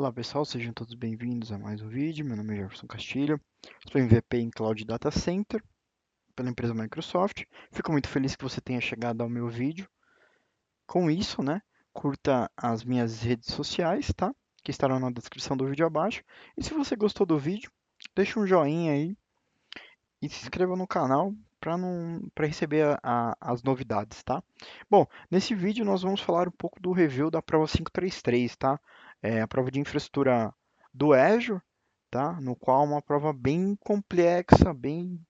Olá pessoal, sejam todos bem-vindos a mais um vídeo. Meu nome é Jefferson Castilho, sou MVP em Cloud Data Center pela empresa Microsoft. Fico muito feliz que você tenha chegado ao meu vídeo. Com isso, curta as minhas redes sociais, tá? Que estarão na descrição do vídeo abaixo. E se você gostou do vídeo, deixa um joinha aí e se inscreva no canal para receber as novidades, tá? Bom, nesse vídeo nós vamos falar um pouco do review da prova 533, tá? É a prova de infraestrutura do Azure, tá? No qual é uma prova bem complexa, bem,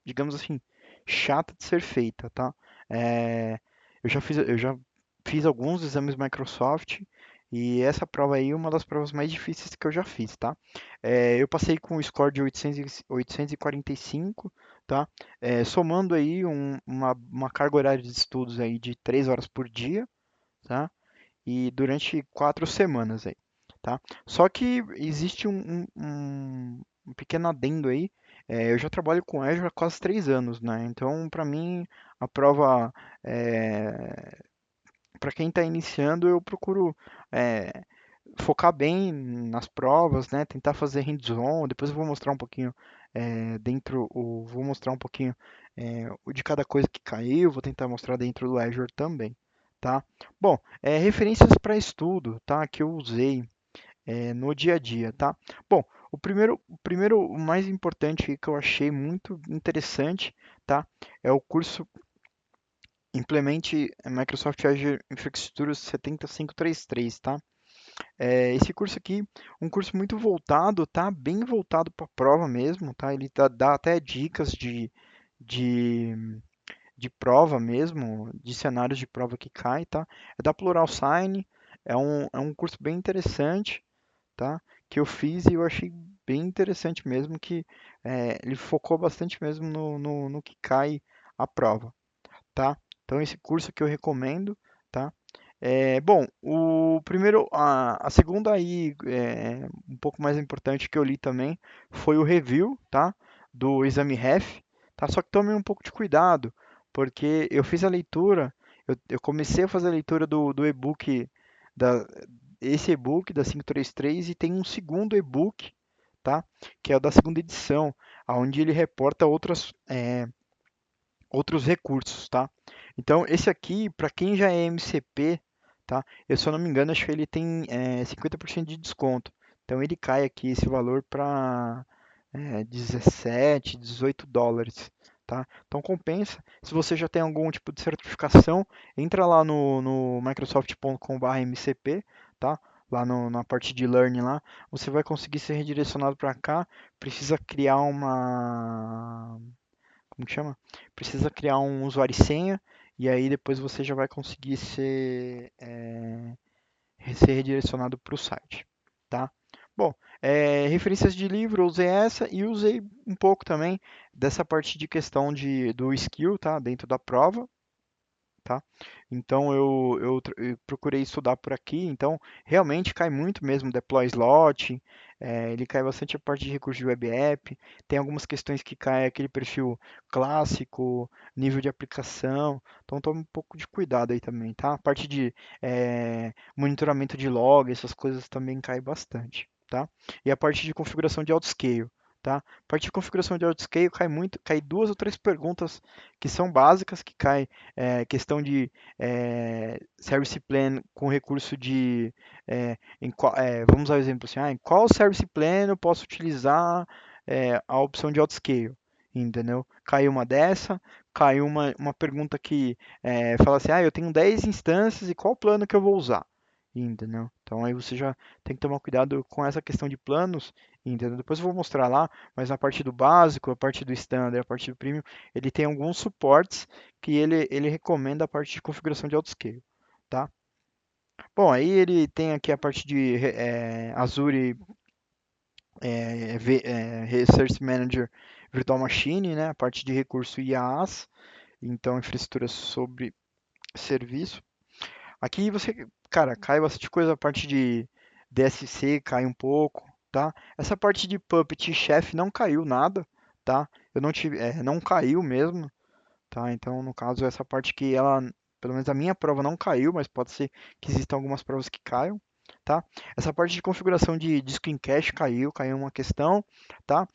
digamos assim, chata de ser feita, tá? É, eu já fiz alguns exames Microsoft e essa prova aí é uma das provas mais difíceis que eu já fiz, tá? Eu passei com o score de 845, tá? Somando aí uma carga horária de estudos aí de 3 horas por dia, tá? E durante 4 semanas aí, tá? Só que existe um pequeno adendo aí. Eu já trabalho com Azure há quase 3 anos, né? Então, para mim, a prova, para quem está iniciando, eu procuro é, focar bem nas provas, né? Tentar fazer hands-on. Depois eu vou mostrar um pouquinho vou mostrar um pouquinho o de cada coisa que caiu. Vou tentar mostrar dentro do Azure também, tá? Bom, referências para estudo, tá? Que eu usei no dia a dia, tá? Bom, o mais importante que eu achei muito interessante, tá? É o curso Implemente Microsoft Azure Infrastructure 7533, tá? Esse curso aqui, um curso muito voltado, tá? Bem voltado para a prova mesmo, tá? Ele dá até dicas de, de prova mesmo, de cenários de prova que cai, tá? É da Pluralsign, é um curso bem interessante, tá? Que eu fiz e eu achei bem interessante mesmo, que ele focou bastante mesmo no que cai a prova, tá? Então esse curso que eu recomendo, tá? Bom, a segunda aí, um pouco mais importante que eu li também, foi o review, tá? Do exame REF, tá? Só que tome um pouco de cuidado, porque eu fiz a leitura, eu comecei a fazer a leitura do e-book, da, esse e-book da 533 e tem um segundo e-book, tá? Que é o da segunda edição, onde ele reporta outros recursos, tá? Então, esse aqui, para quem já é MCP, tá? Eu, se eu não me engano, acho que ele tem 50% de desconto. Então, ele cai aqui esse valor para 17, US$ 18, tá? Então, compensa. Se você já tem algum tipo de certificação, entra lá no microsoft.com/mcp, tá? Lá na parte de Learn lá, você vai conseguir ser redirecionado para cá. Precisa criar como que chama? Precisa criar um usuário e senha, e aí depois você já vai conseguir ser redirecionado para o site, tá? Bom, referências de livro, eu usei essa e usei um pouco também dessa parte de questão do skill, tá? Dentro da prova, tá? Então eu procurei estudar por aqui, então realmente cai muito mesmo deploy slot, ele cai bastante a parte de recursos de web app, tem algumas questões que cai aquele perfil clássico, nível de aplicação, então tome um pouco de cuidado aí também, tá? A parte de monitoramento de log, essas coisas também cai bastante, tá? E a parte de configuração de autoscale. Tá? A parte de configuração de autoscale cai duas ou três perguntas que são básicas, que cai questão de service plan com recurso de. Vamos dar um exemplo assim: em qual service plan eu posso utilizar a opção de autoscale? Entendeu? Caiu uma dessa, caiu uma pergunta que fala assim: eu tenho 10 instâncias e qual plano que eu vou usar? Entendeu? Então aí você já tem que tomar cuidado com essa questão de planos, entendeu? Depois eu vou mostrar lá, mas na parte do básico, a parte do standard, a parte do premium, ele tem alguns suportes que ele recomenda a parte de configuração de autoscale, tá? Bom, aí ele tem aqui a parte de Azure Research Manager Virtual Machine, né? A parte de recurso IaaS, então infraestrutura sobre serviço. Aqui você, cara, cai bastante coisa, a parte de DSC cai um pouco, tá? Essa parte de Puppet e Chef não caiu nada, tá? Eu não tive, não caiu mesmo, tá? Então, no caso, essa parte que ela, pelo menos a minha prova não caiu, mas pode ser que existam algumas provas que caiam, tá? Essa parte de configuração de disco em cache caiu uma questão, tá?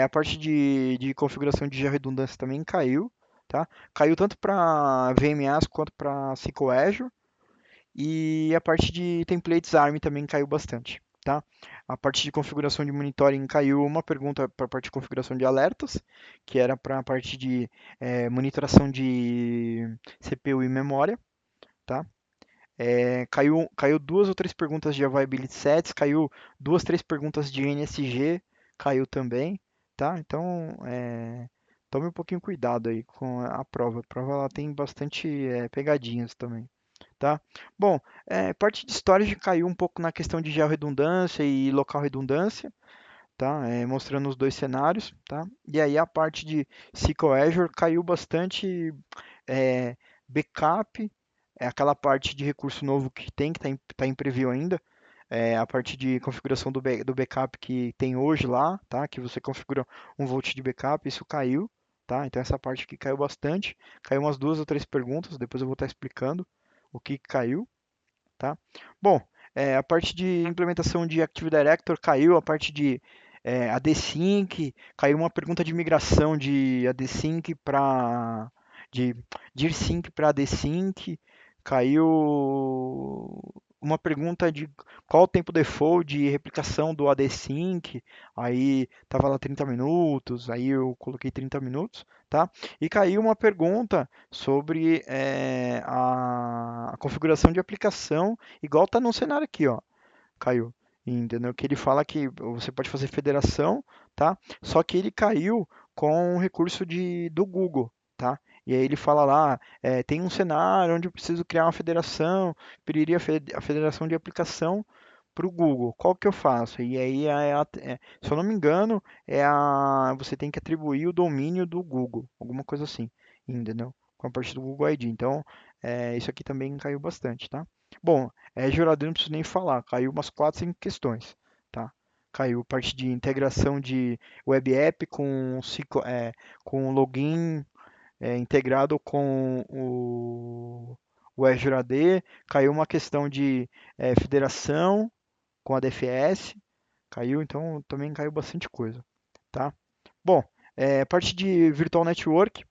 A parte de configuração de redundância também caiu, tá? Caiu tanto para VMAs quanto para SQL Azure, e a parte de templates ARM também caiu bastante, tá? A parte de configuração de monitoring caiu uma pergunta para a parte de configuração de alertas, que era para a parte de monitoração de CPU e memória, tá? Caiu duas ou três perguntas de availability sets, caiu duas, três perguntas de NSG, caiu também, tá? Então, tome um pouquinho cuidado aí com a prova. A prova ela tem bastante pegadinhas também, tá? Bom, parte de storage caiu um pouco na questão de georredundância e local redundância, tá? Mostrando os dois cenários, tá? E aí a parte de SQL Azure caiu bastante, é, backup, é aquela parte de recurso novo que tem, que está em preview ainda, a parte de configuração do backup que tem hoje lá, tá? Que você configura um volt de backup, isso caiu, tá? Então essa parte aqui caiu bastante, caiu umas duas ou três perguntas, depois eu vou estar explicando o que caiu, tá? Bom, a parte de implementação de Active Director caiu, a parte de AD-Sync, caiu uma pergunta de migração de AD-Sync para de DIR-Sync para AD-Sync, caiu uma pergunta de qual o tempo default de replicação do AD-Sync, aí estava lá 30 minutos, aí eu coloquei 30 minutos, tá? E caiu uma pergunta sobre a configuração de aplicação, igual está no cenário aqui, ó, caiu. Entendeu? Que ele fala que você pode fazer federação, tá? Só que ele caiu com um recurso do Google, tá? E aí ele fala lá, tem um cenário onde eu preciso criar uma federação, pediria a federação de aplicação para o Google. Qual que eu faço? E aí, se eu não me engano, você tem que atribuir o domínio do Google, alguma coisa assim, entendeu? Com a parte do Google ID. Então, isso aqui também caiu bastante, tá? Bom, Jurador não preciso nem falar, caiu umas 4, 5 questões, tá? Caiu parte de integração de web app com login integrado com o Azure AD, caiu uma questão de federação com a DFS, caiu, então também caiu bastante coisa, tá? Bom, parte de Virtual Network,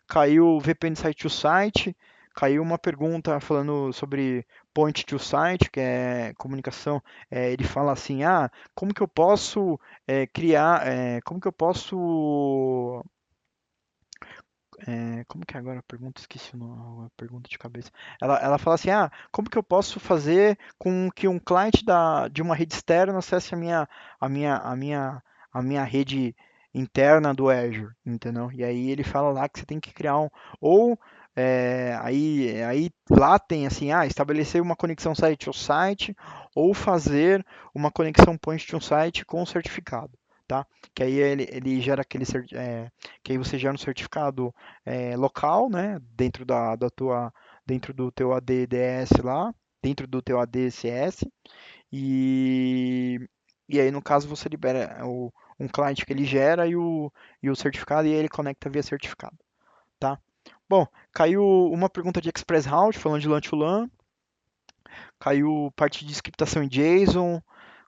caiu VPN Site to Site, caiu uma pergunta falando sobre Point to Site, que é comunicação. Ele fala assim, como que eu posso como que eu posso como que é agora a pergunta? Esqueci a pergunta de cabeça. Ela fala assim, como que eu posso fazer com que um cliente de uma rede externa acesse a minha, a minha, a minha rede interna do Azure, entendeu? E aí ele fala lá que você tem que criar ou aí lá tem assim, estabelecer uma conexão site to site ou fazer uma conexão point to site com certificado, tá? Que aí ele gera que aí você gera um certificado local, né, dentro do teu ADDS lá, dentro do teu ADCS, e, e aí no caso você libera um cliente que ele gera e o certificado e aí ele conecta via certificado, tá? Bom, caiu uma pergunta de Express Route, falando de LAN to LAN, caiu parte de scriptação em JSON,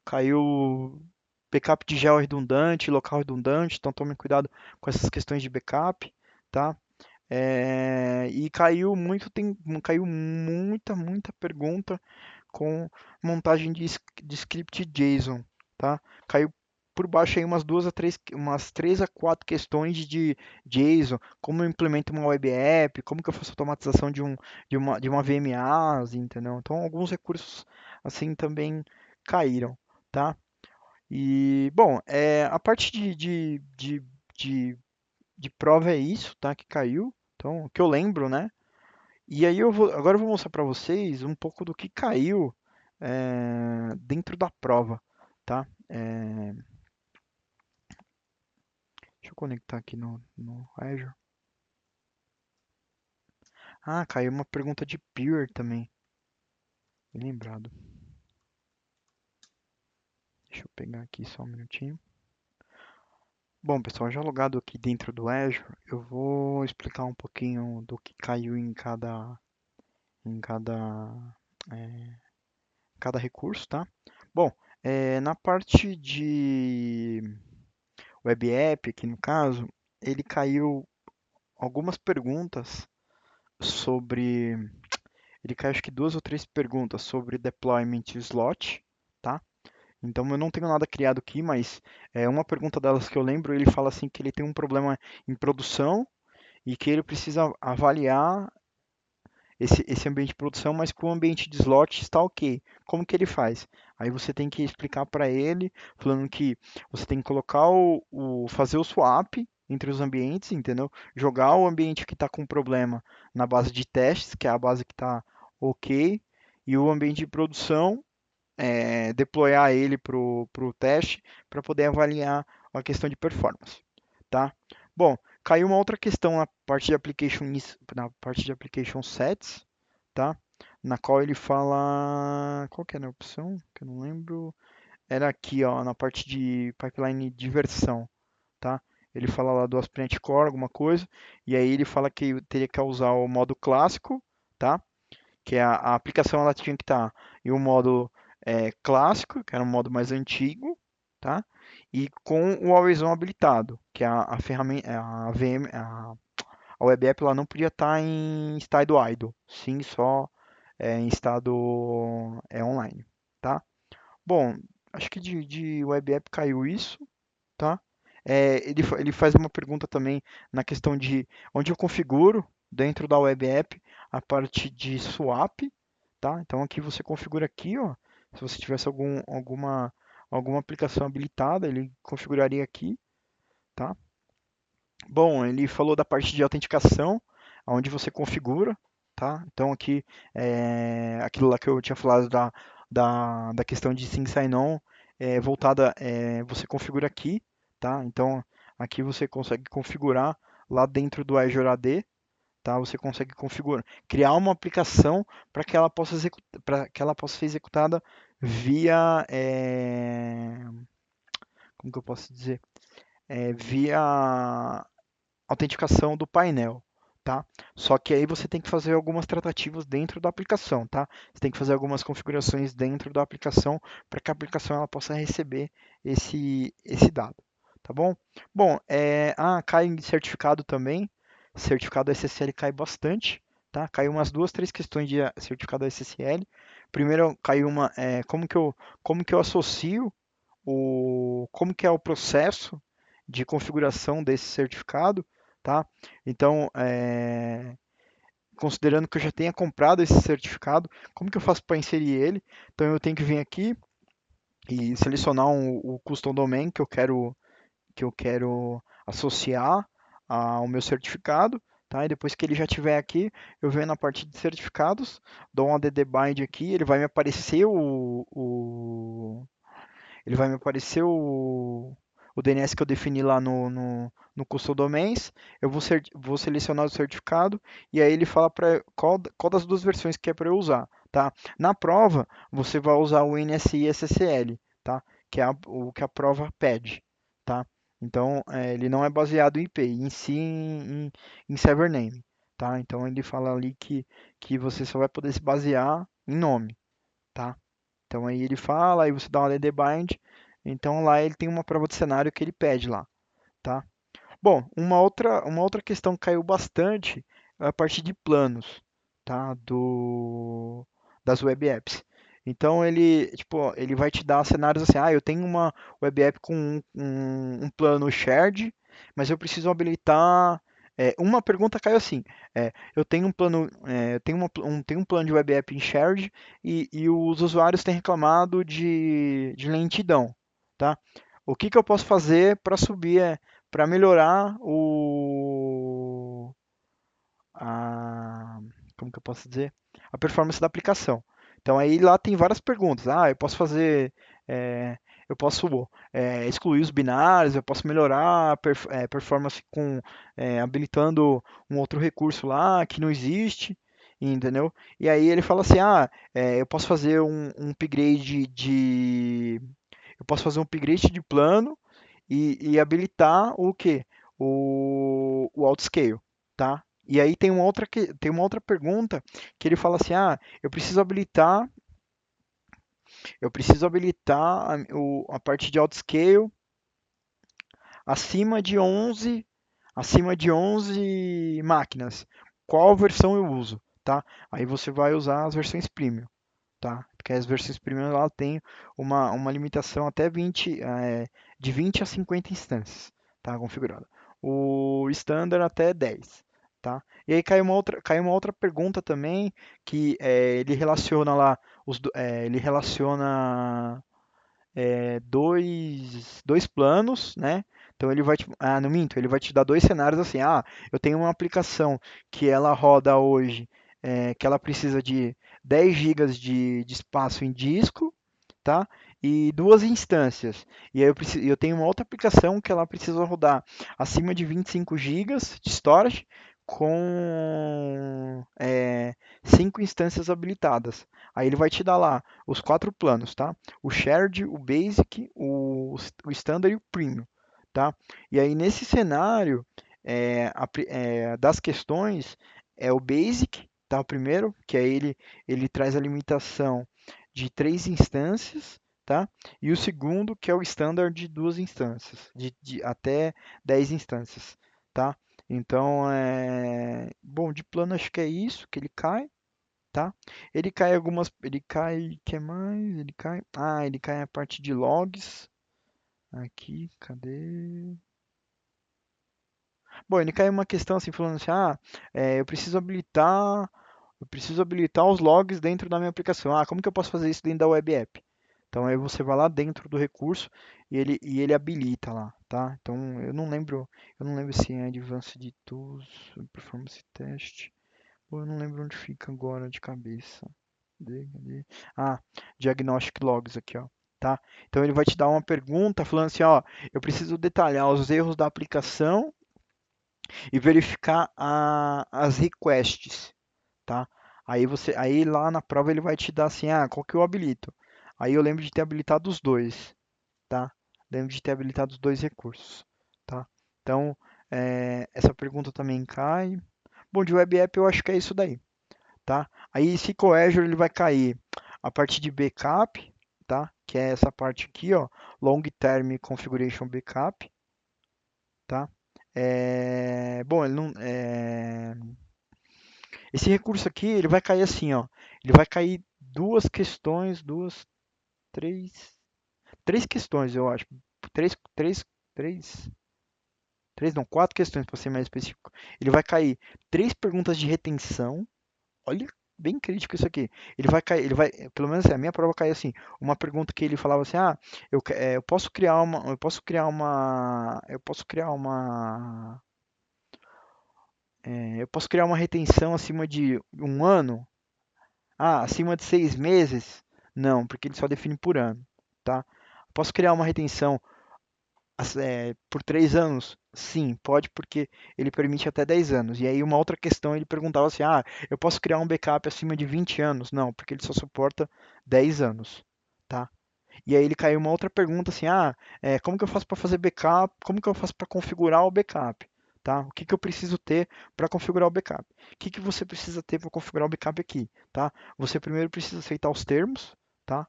caiu backup de gel redundante, local redundante, então tome cuidado com essas questões de backup, tá? E caiu muita pergunta com montagem de script JSON, tá? Caiu por baixo aí umas três a quatro questões de JSON, como eu implemento uma web app, como que eu faço automatização de uma VMAs, entendeu? Então alguns recursos assim também caíram, tá? E bom, a parte de, de prova é isso, tá? Que caiu. Então, o que eu lembro, né? E aí agora eu vou mostrar para vocês um pouco do que caiu dentro da prova, tá? Deixa eu conectar aqui no Azure. Caiu uma pergunta de peer também. Bem lembrado. Deixa eu pegar aqui só um minutinho. Bom, pessoal, já logado aqui dentro do Azure, eu vou explicar um pouquinho do que caiu em cada é, cada recurso, tá? Bom, na parte de web app, aqui no caso, ele caiu algumas perguntas sobre. Ele caiu acho que duas ou três perguntas sobre deployment slot, tá? Então eu não tenho nada criado aqui, mas uma pergunta delas que eu lembro, ele fala assim que ele tem um problema em produção e que ele precisa avaliar esse ambiente de produção, mas que o ambiente de slot está ok. Como que ele faz? Aí você tem que explicar para ele, falando que você tem que colocar fazer o swap entre os ambientes, entendeu? Jogar o ambiente que está com problema na base de testes, que é a base que está ok, e o ambiente de produção, deployar ele para o teste para poder avaliar a questão de performance, tá? Bom, caiu uma outra questão na parte de application sets, tá? Na qual ele fala, qual que era a opção? Que eu não lembro. Era aqui, ó, na parte de pipeline de versão, tá? Ele fala lá do ASP.NET Core, alguma coisa, e aí ele fala que teria que usar o modo clássico, tá? Que a aplicação ela tinha que estar em um modo clássico, que era um modo mais antigo, tá? E com o Always On habilitado, que a ferramenta, a VM, a web app ela não podia estar em estado idle, sim só em estado online, tá? Bom, acho que de web app caiu isso, tá? Ele faz uma pergunta também na questão de onde eu configuro dentro da web app a parte de swap, tá? Então aqui você configura aqui, ó, se você tivesse alguma aplicação habilitada, ele configuraria aqui, tá? Bom, ele falou da parte de autenticação, onde você configura, tá? Então aqui, aquilo lá que eu tinha falado da questão de Sync Sign-On, voltada, você configura aqui, tá? Então aqui você consegue configurar lá dentro do Azure AD, tá? Você consegue configurar, criar uma aplicação para que ela possa ser executada via, como que eu posso dizer? Via autenticação do painel, tá? Só que aí você tem que fazer algumas tratativas dentro da aplicação, tá? Você tem que fazer algumas configurações dentro da aplicação para que a aplicação ela possa receber esse dado, tá bom? Bom, cai em certificado também, certificado SSL cai bastante, tá? Caiu umas duas, três questões de certificado SSL. Primeiro caiu uma, como que eu associo como que é o processo de configuração desse certificado, tá? Então, considerando que eu já tenha comprado esse certificado, como que eu faço para inserir ele? Então, eu tenho que vir aqui e selecionar o custom domain que eu quero associar ao meu certificado, tá? E depois que ele já estiver aqui, eu venho na parte de certificados, dou um add bind aqui, ele vai me aparecer ele vai me aparecer o DNS que eu defini lá no Custom Domains, eu vou selecionar o certificado e aí ele fala para qual das duas versões que é para eu usar, tá? Na prova, você vai usar o NSI SSL, tá? Que é o que a prova pede, tá? Então, ele não é baseado em IP, em si em server name, tá? Então, ele fala ali que você só vai poder se basear em nome, tá? Então aí ele fala, aí você dá uma DD bind. Então lá ele tem uma prova de cenário que ele pede lá, tá? Bom, uma outra questão que caiu bastante é a parte de planos, tá? Das web apps. Então ele, tipo, ele vai te dar cenários assim, eu tenho uma web app com um plano shared, mas eu preciso habilitar. Uma pergunta caiu assim, eu tenho um plano, tenho um plano de web app em shared e os usuários têm reclamado de lentidão, tá? O que que eu posso fazer para subir, para melhorar a, como que eu posso dizer? A performance da aplicação. Então aí lá tem várias perguntas. Eu posso fazer, é, eu posso excluir os binários, eu posso melhorar a performance habilitando um outro recurso lá que não existe, entendeu? E aí ele fala assim, eu posso fazer um upgrade eu posso fazer um upgrade de plano e habilitar o quê? O autoscale, tá? E aí tem uma outra pergunta que ele fala assim, eu preciso habilitar eu preciso habilitar a parte de autoscale acima de 11, acima de 11 máquinas. Qual versão eu uso, tá? Aí você vai usar as versões premium, tá? Porque as versões premium ela tem uma limitação até 20, de 20 a 50 instâncias, tá? Configurada. O standard até 10, tá? E aí cai uma outra pergunta também, que ele relaciona lá, ele relaciona dois planos, né? Então ele vai te, não minto, ele vai te dar dois cenários assim, eu tenho uma aplicação que ela roda hoje, que ela precisa de 10 gigas de espaço em disco, tá? E duas instâncias. E aí eu tenho uma outra aplicação que ela precisa rodar acima de 25 gigas de storage com 5 instâncias habilitadas. Aí ele vai te dar lá os quatro planos, tá? O Shared, o Basic, o Standard e o Premium, tá? E aí nesse cenário das questões é o Basic, tá? O primeiro, que aí ele traz a limitação de três instâncias, tá? E o segundo, que é o standard de duas instâncias, de até 10 instâncias, tá? Então, bom, de plano acho que é isso que ele cai, tá? Ele cai, que mais? Ele cai a parte de logs, aqui, cadê? Bom, ele cai uma questão assim, falando assim, eu preciso habilitar os logs dentro da minha aplicação. Como que eu posso fazer isso dentro da web app? Então aí você vai lá dentro do recurso e ele habilita lá, tá? Então eu não lembro se é Advanced Tools, Performance Test. Pô, eu não lembro onde fica agora de cabeça. Cadê? Ah, Diagnostic Logs aqui, ó. Tá? Então ele vai te dar uma pergunta falando assim, ó, eu preciso detalhar os erros da aplicação e verificar as requests, tá? Aí lá na prova ele vai te dar assim, qual que eu habilito? Aí eu lembro de ter habilitado os dois, tá? Lembro de ter habilitado os dois recursos, tá? Então, essa pergunta também cai. Bom, de web app eu acho que é isso daí, tá? Aí SQL Azure ele vai cair a parte de backup, tá? Que é essa parte aqui, ó, Long Term Configuration Backup, tá? Bom, ele não, esse recurso aqui ele vai cair assim, ó, ele vai cair duas questões, três questões, eu acho, três, três não, quatro questões para ser mais específico. Ele vai cair três perguntas de retenção. Olha, bem crítico isso aqui. Pelo menos assim, a minha prova caiu assim, uma pergunta que ele falava assim, eu posso criar uma retenção acima de um ano? Acima de 6 meses? Não, porque ele só define por ano, tá? Posso criar uma retenção por 3 anos? Sim, pode, porque ele permite até 10 anos. E aí uma outra questão, ele perguntava assim, eu posso criar um backup acima de 20 anos? Não, porque ele só suporta 10 anos, tá? E aí ele caiu uma outra pergunta assim, como que eu faço para fazer backup? Como que eu faço para configurar o backup? Tá? O que que eu preciso ter para configurar o backup? O que que você precisa ter para configurar o backup aqui? Tá? Você primeiro precisa aceitar os termos, tá?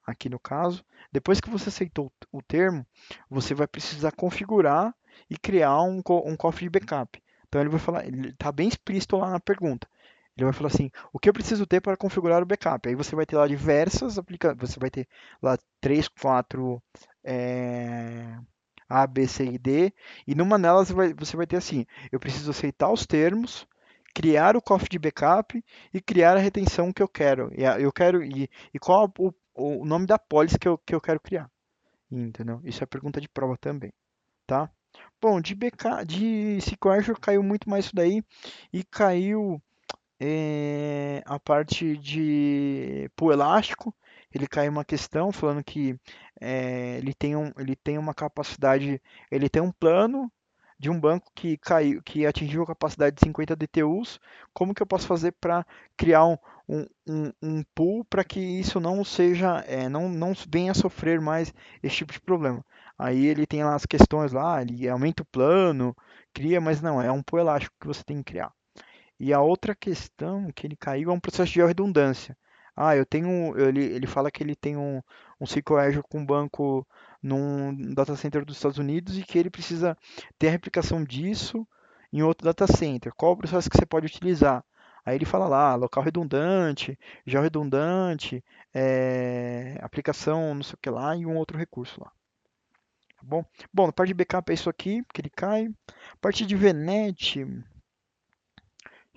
Aqui no caso. Depois que você aceitou o termo, você vai precisar configurar e criar um cofre de backup. Então ele vai falar, ele está bem explícito lá na pergunta. Ele vai falar assim, o que eu preciso ter para configurar o backup? Aí você vai ter lá diversas aplicações, você vai ter lá 3, 4 A, B, C e D, e numa delas você vai ter assim, eu preciso aceitar os termos, criar o cofre de backup e criar a retenção que eu quero. E qual o nome da pólice que eu quero criar. Entendeu? Isso é pergunta de prova também, tá? Bom, de SQL Azure caiu muito mais isso daí e caiu a parte de pool elástico. Ele caiu uma questão falando que ele tem uma capacidade, ele tem um plano de um banco que atingiu a capacidade de 50 DTUs. Como que eu posso fazer para criar um pool para que isso não seja, não venha a sofrer mais esse tipo de problema? Aí ele tem lá as questões lá, ele aumenta o plano, cria, mas não, é um pool elástico que você tem que criar. E a outra questão que ele caiu é um processo de redundância. Ah, ele fala que ele tem um SQL Azure com banco num data center dos Estados Unidos e que ele precisa ter a replicação disso em outro data center. Qual o processo que você pode utilizar? Aí ele fala lá, local redundante, geo redundante, aplicação não sei o que lá e um outro recurso lá. Tá bom? Bom, na parte de backup é isso aqui, que ele cai. Parte de VNet, deixa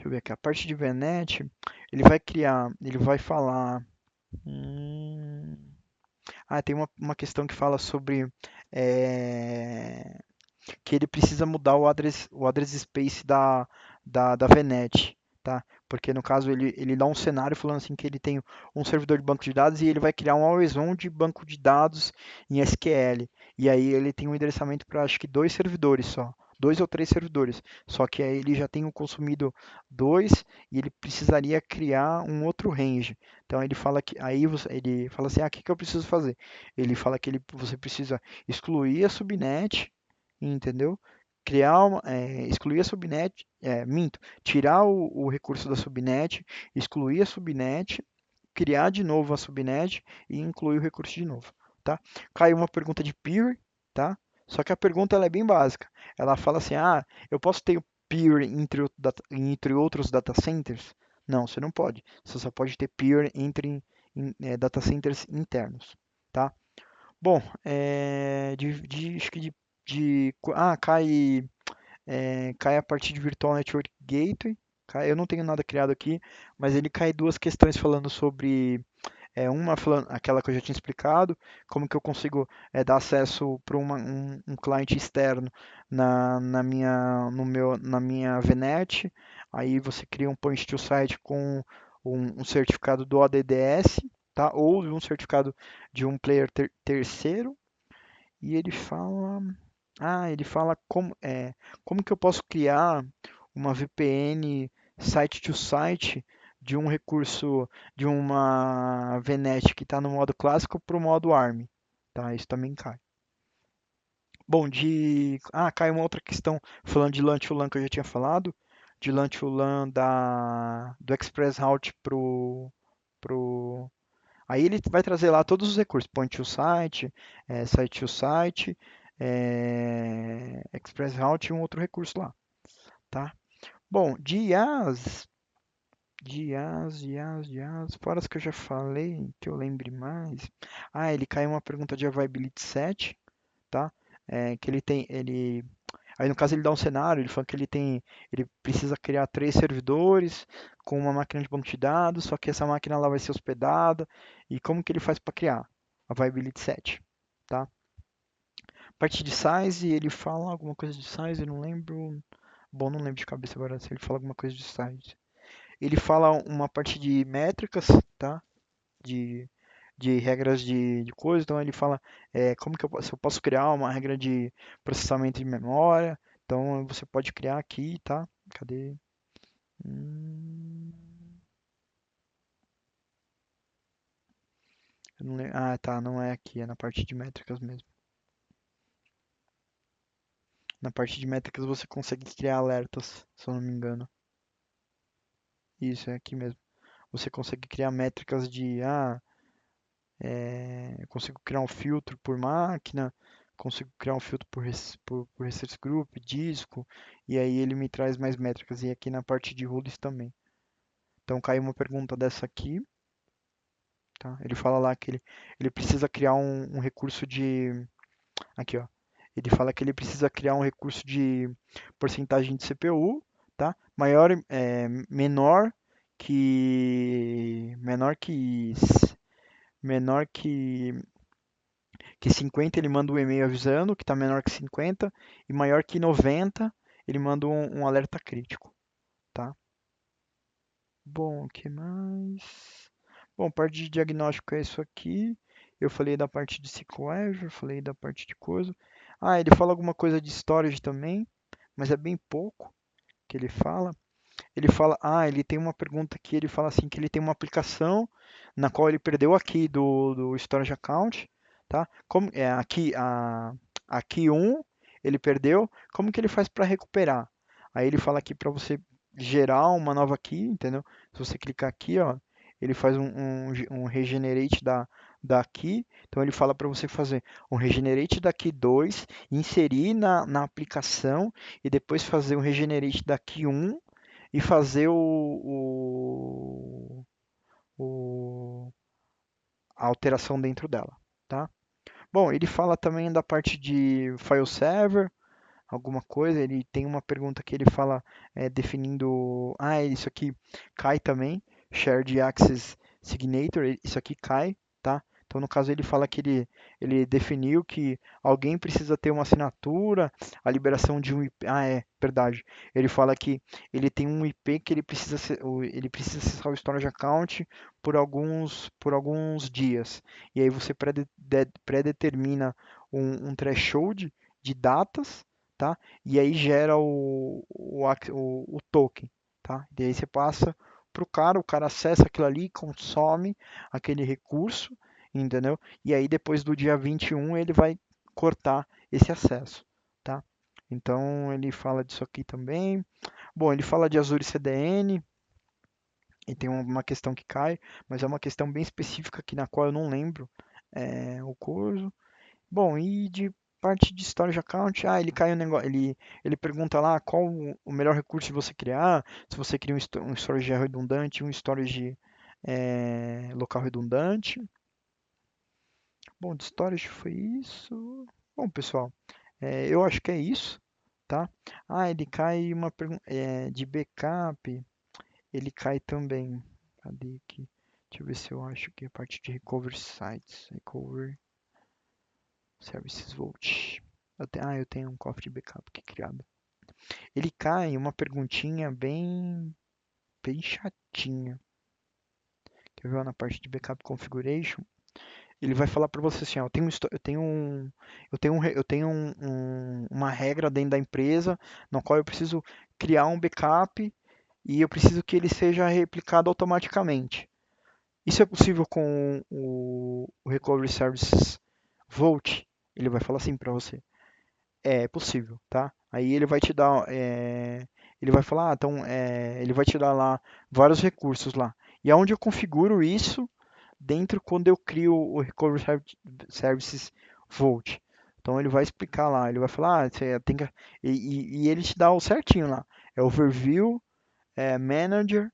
eu ver aqui, a parte de VNet, ele vai falar. Hum, tem uma questão que fala sobre eh, que ele precisa mudar o address space da VNet, tá? Porque no caso ele dá um cenário falando assim que ele tem um servidor de banco de dados e ele vai criar um always on de banco de dados em SQL. E aí ele tem um endereçamento para acho que dois servidores só. Dois ou três servidores. Só que aí ele já tem consumido dois e ele precisaria criar um outro range. Então ele fala que ele fala assim, o que que eu preciso fazer? Ele fala que você precisa excluir a subnet, entendeu? Excluir a subnet, tirar o recurso da subnet, excluir a subnet, criar de novo a subnet e incluir o recurso de novo, tá? Caiu uma pergunta de peer, tá? Só que a pergunta ela é bem básica. Ela fala assim, eu posso ter o peer entre outros data centers? Não, você não pode. Você só pode ter peer entre data centers internos, tá? Bom, acho que cai a parte de Virtual Network Gateway. Eu não tenho nada criado aqui, mas ele cai duas questões falando sobre uma falando aquela que eu já tinha explicado, como que eu consigo dar acesso para um cliente externo na minha VNet. Aí você cria um point to site com um certificado do ODDS, tá? Ou um certificado de um player terceiro. E ele fala como que eu posso criar uma VPN site to site de um recurso de uma VNet que está no modo clássico para o modo ARM, tá? Isso também cai. Bom, cai uma outra questão falando de LAN to LAN que eu já tinha falado, de LAN to LAN do Express Route pro Aí ele vai trazer lá todos os recursos, point to site, site to site, express route e um outro recurso lá, tá? Bom, de IaaS, fora as que eu já falei, que eu lembre mais. Ele caiu uma pergunta de availability set, tá? Que aí no caso ele dá um cenário, ele fala que ele precisa criar três servidores com uma máquina de banco de dados, só que essa máquina lá vai ser hospedada, e como que ele faz para criar a viability set, tá? Parte de size, ele fala alguma coisa de size, eu não lembro. Bom, não lembro de cabeça agora se ele fala alguma coisa de size. Ele fala uma parte de métricas, tá? De, de regras de coisa. Então ele fala como que se eu posso criar uma regra de processamento de memória. Então você pode criar aqui, tá? Cadê? Hum, eu não lembro. Tá, não é aqui, é na parte de métricas mesmo. Na parte de métricas você consegue criar alertas, se eu não me engano. Isso, é aqui mesmo. Você consegue criar métricas eu consigo criar um filtro por máquina, consigo criar um filtro por resource group, disco, e aí ele me traz mais métricas. E aqui na parte de rules também. Então caiu uma pergunta dessa aqui, tá? Ele fala lá que ele precisa criar um recurso de. Aqui, ó. Ele fala que ele precisa criar um recurso de porcentagem de CPU, tá? Menor que. Menor que 50 ele manda um e-mail avisando que está menor que 50 e maior que 90 ele manda um alerta crítico, tá? Bom, o que mais? Bom, parte de diagnóstico é isso aqui. Eu falei da parte de SQL Azure, falei da parte de coisa. Ele fala alguma coisa de storage também, mas é bem pouco que ele fala. Ele tem uma pergunta aqui, ele fala assim que ele tem uma aplicação na qual ele perdeu aqui do storage account, tá? Como é aqui um, ele perdeu, como que ele faz para recuperar? Aí ele fala aqui para você gerar uma nova key, entendeu? Se você clicar aqui, ó, ele faz um regenerate da key. Então ele fala para você fazer um regenerate da key 2, inserir na aplicação e depois fazer um regenerate da key 1 e fazer o- a alteração dentro dela, tá? Bom, ele fala também da parte de file server, alguma coisa. Ele tem uma pergunta que ele fala definindo. Ah, isso aqui cai também. Shared Access Signature, isso aqui cai, tá? Então, no caso, ele fala que ele definiu que alguém precisa ter uma assinatura, a liberação de um IP. Ah, é, verdade. Ele fala que ele tem um IP que ele precisa acessar o storage account por alguns dias. E aí você pré-determina um threshold de datas, tá? E aí gera o token, tá? E aí você passa para o cara acessa aquilo ali, consome aquele recurso, entendeu? E aí depois do dia 21 ele vai cortar esse acesso, tá? Então ele fala disso aqui também. Bom, ele fala de Azure CDN e tem uma questão que cai, mas é uma questão bem específica aqui na qual eu não lembro o curso. Bom, e de parte de storage account, ele cai um negócio, ele pergunta lá qual o melhor recurso de você criar, se você cria um storage redundante, um storage local redundante. Bom, de storage foi isso. Bom, pessoal, eu acho que é isso, tá? Ele cai uma pergunta de backup, ele cai também. Cadê aqui? Deixa eu ver se eu acho que é a parte de recovery sites, recovery Services Vault. Eu tenho um cofre de backup aqui criado. Ele cai em uma perguntinha bem chatinha. Quer ver na parte de backup configuration? Ele vai falar para você assim, ó, uma regra dentro da empresa na qual eu preciso criar um backup e eu preciso que ele seja replicado automaticamente. Isso é possível com o Recovery Services Vault? Ele vai falar assim para você. É possível, tá? Aí ele vai te dar, ele vai falar, então, ele vai te dar lá vários recursos lá. E aonde eu configuro isso dentro quando eu crio o Recovery Services Vault. Então ele vai explicar lá, ele vai falar, você tem que, e ele te dá o certinho lá. É Overview, Manager,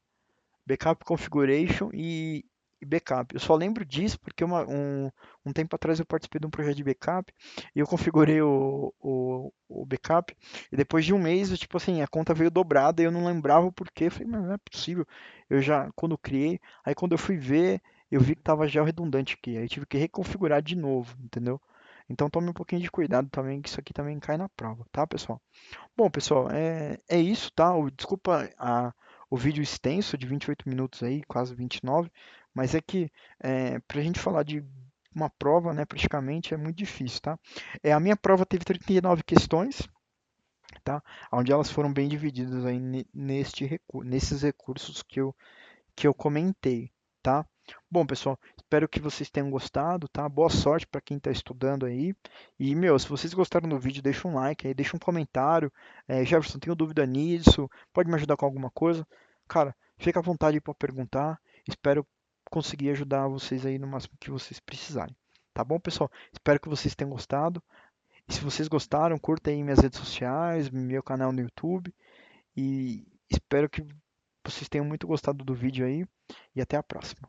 Backup Configuration e Backup. Eu só lembro disso porque um tempo atrás eu participei de um projeto de backup e eu configurei o backup e depois de um mês, tipo assim, a conta veio dobrada e eu não lembrava o porquê. Eu falei, mas não é possível. Eu já, quando criei, aí quando eu fui ver, eu vi que estava já redundante aqui. Aí tive que reconfigurar de novo, entendeu? Então tome um pouquinho de cuidado também, que isso aqui também cai na prova, tá, pessoal? Bom, pessoal, é isso, tá? Desculpa o vídeo extenso de 28 minutos aí, quase 29, mas é que para a gente falar de uma prova, né, praticamente é muito difícil, tá? A minha prova teve 39 questões, tá? Onde elas foram bem divididas aí nesses recursos que eu comentei, tá? Bom, pessoal, espero que vocês tenham gostado, tá? Boa sorte para quem está estudando aí. E, meu, se vocês gostaram do vídeo, deixa um like aí, deixa um comentário. Jefferson, tenho dúvida nisso? Pode me ajudar com alguma coisa? Cara, fica à vontade para perguntar. Espero conseguir ajudar vocês aí no máximo que vocês precisarem. Tá bom, pessoal? Espero que vocês tenham gostado. E se vocês gostaram, curta aí minhas redes sociais, meu canal no YouTube. E espero que vocês tenham muito gostado do vídeo aí e até a próxima.